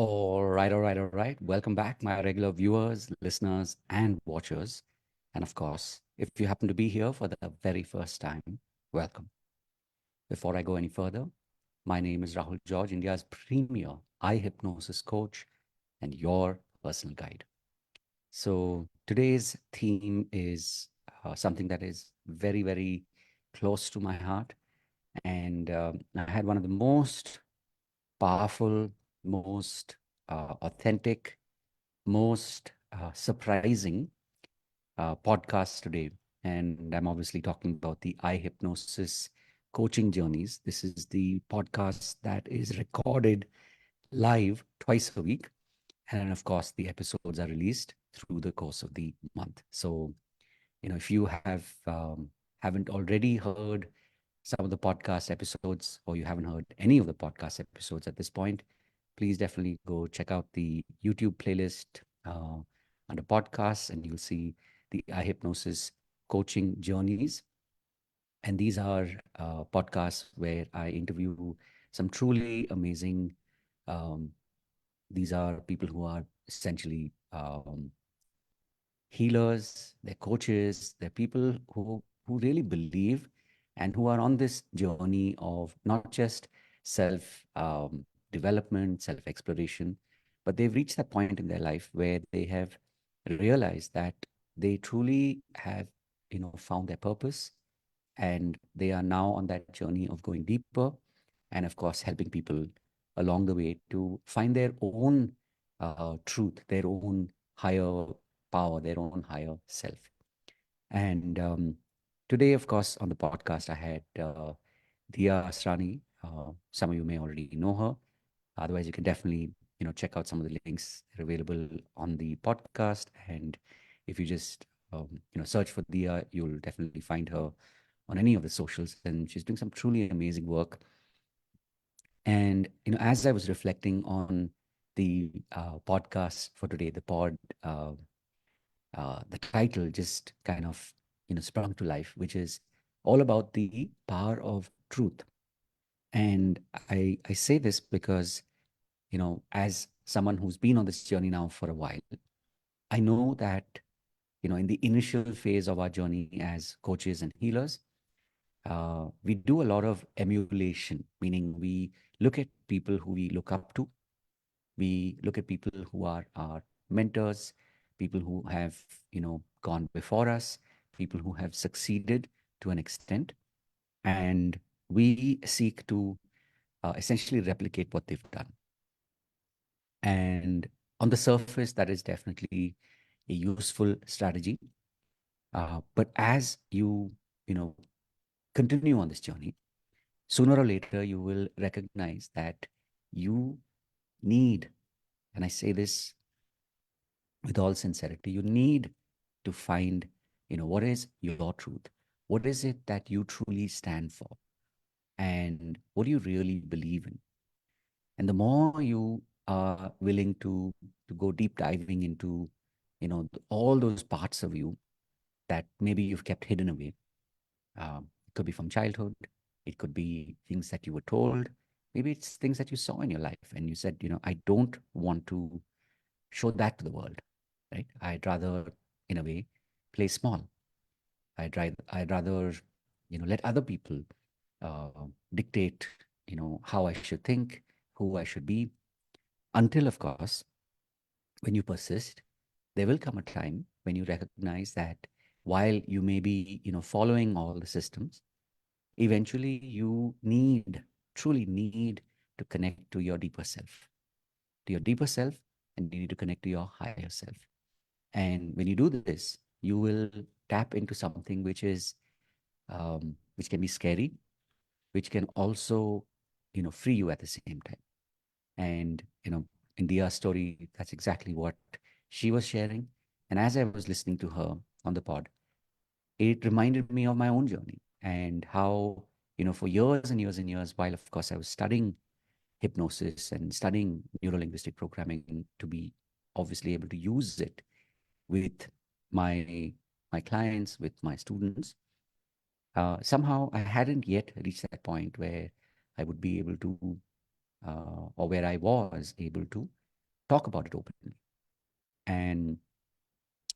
All right. Welcome back, my regular viewers, listeners, and watchers. And of course, if you happen to be here for the very first time, welcome. Before I go any further, my name is Rahul George, India's premier eye hypnosis coach and your personal guide. So today's theme is something that is very, very close to my heart. And I had one of the most powerful, most authentic, most surprising podcast today. And I'm obviously talking about the eye hypnosis coaching journeys. This is the podcast that is recorded live twice a week. And of course, the episodes are released through the course of the month. So, if you haven't already heard some of the podcast episodes, or you haven't heard any of the podcast episodes at this point, please definitely go check out the YouTube playlist under podcasts, and you'll see the eye hypnosis coaching journeys. And these are podcasts where I interview some truly amazing. Um, these are people who are essentially healers, they're coaches, they're people who really believe and who are on this journey of not just self development, self exploration, but they've reached that point in their life where they have realized that they truly have found their purpose, and they are now on that journey of going deeper, and of course helping people along the way to find their own truth, their own higher power, their own higher self. And today, of course, on the podcast, I had Dia Asrani. Some of you may already know her. Otherwise, you can definitely check out some of the links that are available on the podcast. And if you just search for Dia, you'll definitely find her on any of the socials. And she's doing some truly amazing work. And as I was reflecting on the podcast for today, the title just kind of sprung to life, which is all about the power of truth. And I say this because as someone who's been on this journey now for a while, I know that in the initial phase of our journey as coaches and healers, we do a lot of emulation, meaning we look at people who we look up to. We look at people who are our mentors, people who have, gone before us, people who have succeeded to an extent, and we seek to essentially replicate what they've done. And on the surface, that is definitely a useful strategy. But as you know, continue on this journey, sooner or later, you will recognize that you need, and I say this with all sincerity, you need to find, what is your truth? What is it that you truly stand for? And what do you really believe in? And the more you are willing to go deep diving into, all those parts of you that maybe you've kept hidden away. It could be from childhood. It could be things that you were told. Maybe it's things that you saw in your life and you said, I don't want to show that to the world, right? I'd rather, in a way, play small. I'd rather, let other people uh, dictate, how I should think, who I should be. Until, of course, when you persist, there will come a time when you recognize that while you may be, following all the systems, eventually you need, truly need to connect to your deeper self, and you need to connect to your higher self. And when you do this, you will tap into something which can be scary, which can also, free you at the same time. And in Dia's story, that's exactly what she was sharing. And as I was listening to her on the pod, it reminded me of my own journey and how, for years and years and years, while of course I was studying hypnosis and studying neuro-linguistic programming to be obviously able to use it with my my clients, with my students, somehow I hadn't yet reached that point where I would be able to, or where I was able to talk about it openly. And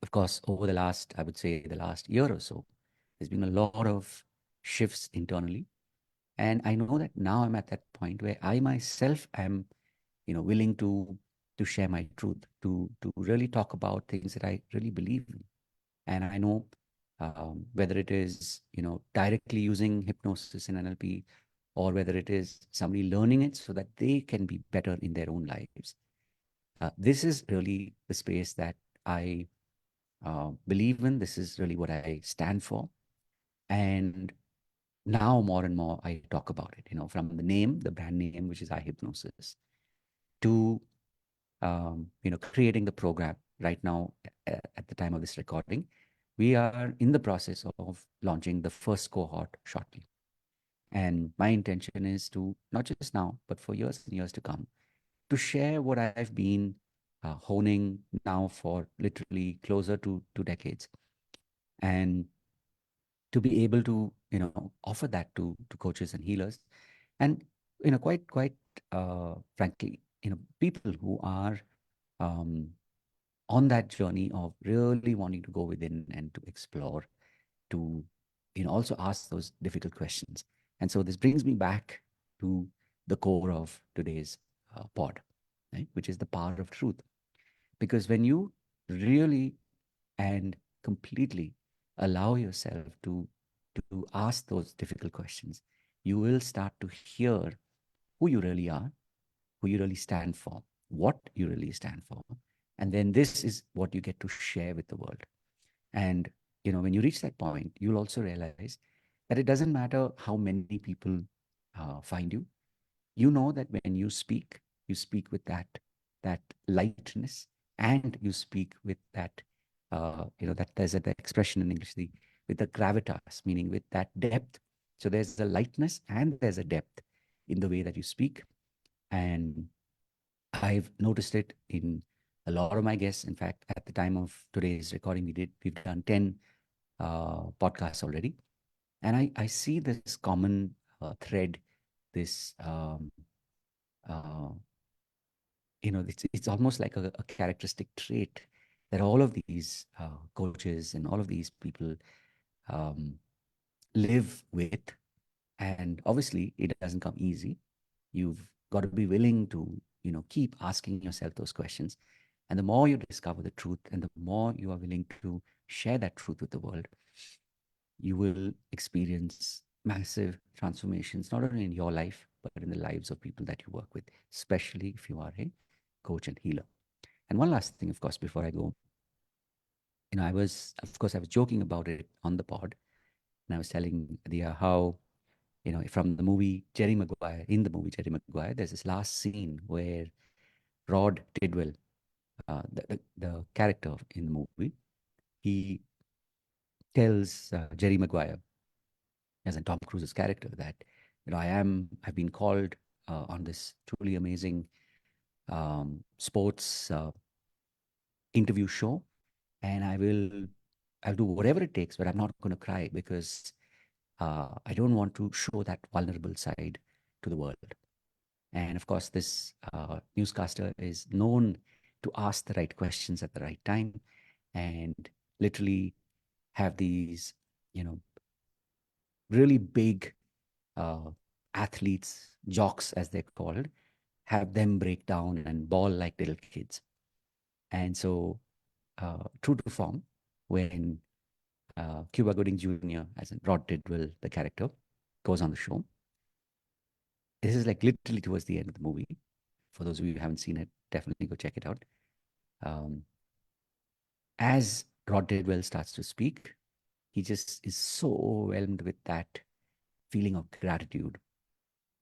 of course, over the last, I would say, the last year or so, there's been a lot of shifts internally. And I know that now I'm at that point where I myself am, willing to share my truth, to really talk about things that I really believe in. And I know whether it is, directly using hypnosis and NLP, or whether it is somebody learning it so that they can be better in their own lives. This is really the space that I believe in. This is really what I stand for. And now more and more I talk about it, from the name, the brand name, which is iHypnosis, to, creating the program right now at the time of this recording. We are in the process of launching the first cohort shortly. And my intention is to, not just now, but for years and years to come, to share what I've been honing now for literally closer to 2 decades, and to be able to, offer that to coaches and healers, and, quite frankly, people who are um, on that journey of really wanting to go within and to explore, to, also ask those difficult questions. And so this brings me back to the core of today's pod, right? Which is the power of truth. Because when you really and completely allow yourself to ask those difficult questions, you will start to hear who you really are, who you really stand for, what you really stand for. And then this is what you get to share with the world. And, when you reach that point, you'll also realize that it doesn't matter how many people find you. You know that when you speak with that lightness, and you speak with that, that there's an expression in English, with the gravitas, meaning with that depth. So there's a lightness and there's a depth in the way that you speak. And I've noticed it in a lot of my guests. In fact, at the time of today's recording, we've done 10 podcasts already. And I see this common thread, this, uh, it's almost like a characteristic trait that all of these coaches and all of these people um, live with. And obviously, it doesn't come easy. You've got to be willing to, keep asking yourself those questions. And the more you discover the truth, and the more you are willing to share that truth with the world, you will experience massive transformations, not only in your life, but in the lives of people that you work with, especially if you are a coach and healer. And one last thing, of course, before I go, I was joking about it on the pod, and I was telling Dia how, from the movie Jerry Maguire, in the movie Jerry Maguire, there's this last scene where Rod Tidwell, the character in the movie, he tells Jerry Maguire, as in Tom Cruise's character, that, I've been called on this truly amazing sports interview show, and I'll do whatever it takes, but I'm not going to cry, because I don't want to show that vulnerable side to the world. And of course, this newscaster is known to ask the right questions at the right time, and literally have these, you know, really big uh, athletes, jocks as they're called, have them break down and ball like little kids. And so, true to form, when Cuba Gooding Jr., as in Rod Tidwell, the character, goes on the show, this is like literally towards the end of the movie. For those of you who haven't seen it, definitely go check it out. Um, as Rod Tidwell starts to speak, he just is so overwhelmed with that feeling of gratitude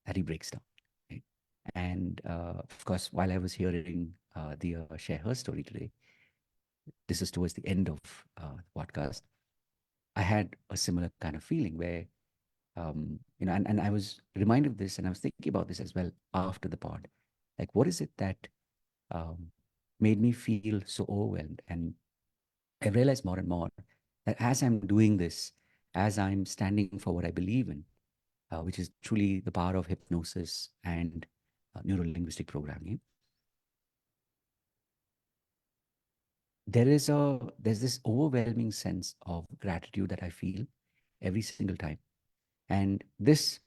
that he breaks down. Right? And of course, while I was hearing the share her story today, this is towards the end of the podcast, I had a similar kind of feeling where, and I was reminded of this, and I was thinking about this as well after the pod. Like, what is it that um, made me feel so overwhelmed? And I realized more and more that as I'm doing this, as I'm standing for what I believe in, which is truly the power of hypnosis and neuro linguistic programming, there's this overwhelming sense of gratitude that I feel every single time. And this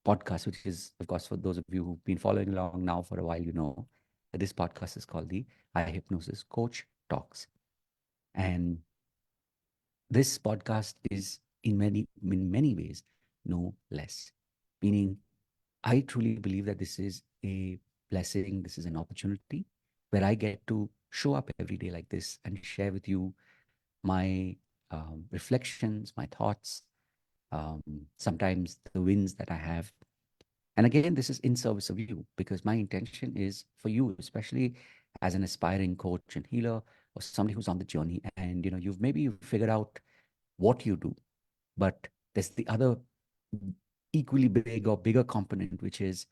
podcast, which is, of course, for those of you who've been following along now for a while, you know that this podcast is called the I Hypnosis Coach Talks. And this podcast is in many ways no less. Meaning, I truly believe that this is a blessing, this is an opportunity where I get to show up every day like this and share with you my reflections, my thoughts, sometimes the wins that I have. And again, this is in service of you because my intention is for you, especially as an aspiring coach and healer or somebody who's on the journey and you've figured out what you do, but there's the other equally big or bigger component, which is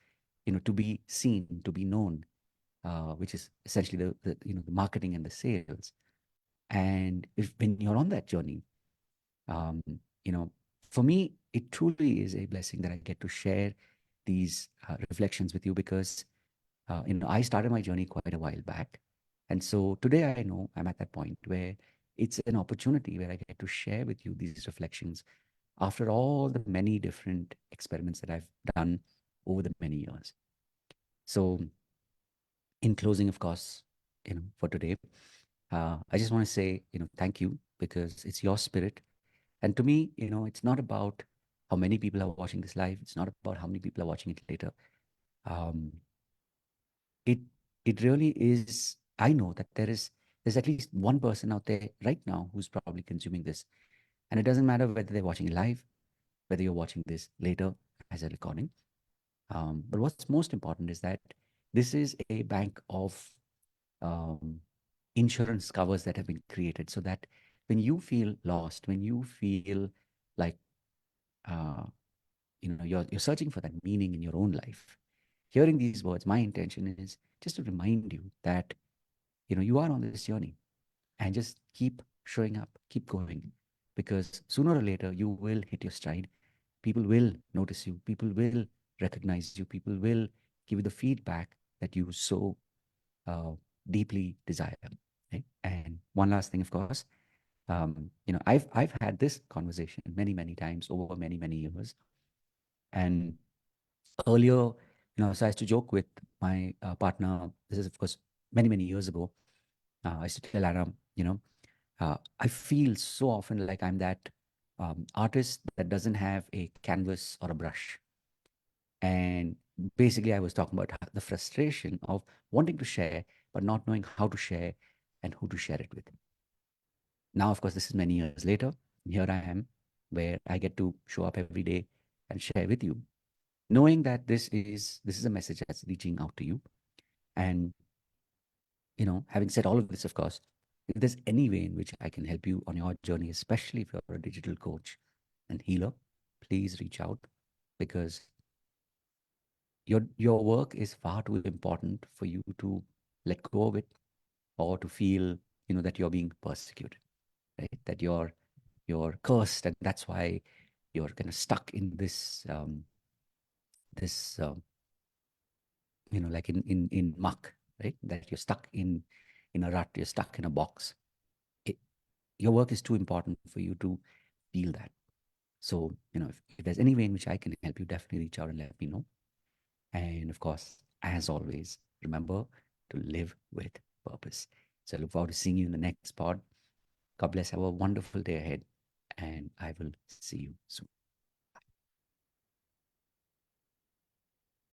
to be seen, to be known, which is essentially the marketing and the sales. And if when you're on that journey, um, you know, for me, it truly is a blessing that I get to share these reflections with you because, I started my journey quite a while back. And so today I know I'm at that point where it's an opportunity where I get to share with you these reflections after all the many different experiments that I've done over the many years. So, in closing, of course, for today, I just want to say, thank you because it's your spirit. And to me, it's not about how many people are watching this live. It's not about how many people are watching it later. Um, it it really is. I know that there's at least one person out there right now who's probably consuming this, and it doesn't matter whether they're watching it live, whether you're watching this later as a recording. But what's most important is that this is a bank of um, insurance covers that have been created so that when you feel lost, when you feel like uh, you're searching for that meaning in your own life, hearing these words, my intention is just to remind you that you are on this journey and just keep showing up, keep going, because sooner or later you will hit your stride. People will notice you, people will recognize you, people will give you the feedback that you so uh, deeply desire. Right? And one last thing, of course, I've had this conversation many times over many years. And earlier, so I used to joke with my partner. This is, of course, many years ago. I used to tell Anna, I feel so often like I'm that artist that doesn't have a canvas or a brush. And basically, I was talking about the frustration of wanting to share, but not knowing how to share and who to share it with. Now, of course, this is many years later. Here I am, where I get to show up every day and share with you, knowing that this is a message that's reaching out to you. And having said all of this, of course, if there's any way in which I can help you on your journey, especially if you're a digital coach and healer, please reach out because your work is far too important for you to let go of it or to feel that you're being persecuted, right? That you're cursed, and that's why you're kind of stuck in this like in muck, right? That you're stuck in a rut, you're stuck in a box. it, your work is too important for you to feel that. So if there's any way in which I can help you, definitely reach out and let me know. And of course, as always, remember to live with purpose. So I look forward to seeing you in the next pod. God bless. Have a wonderful day ahead, and I will see you soon.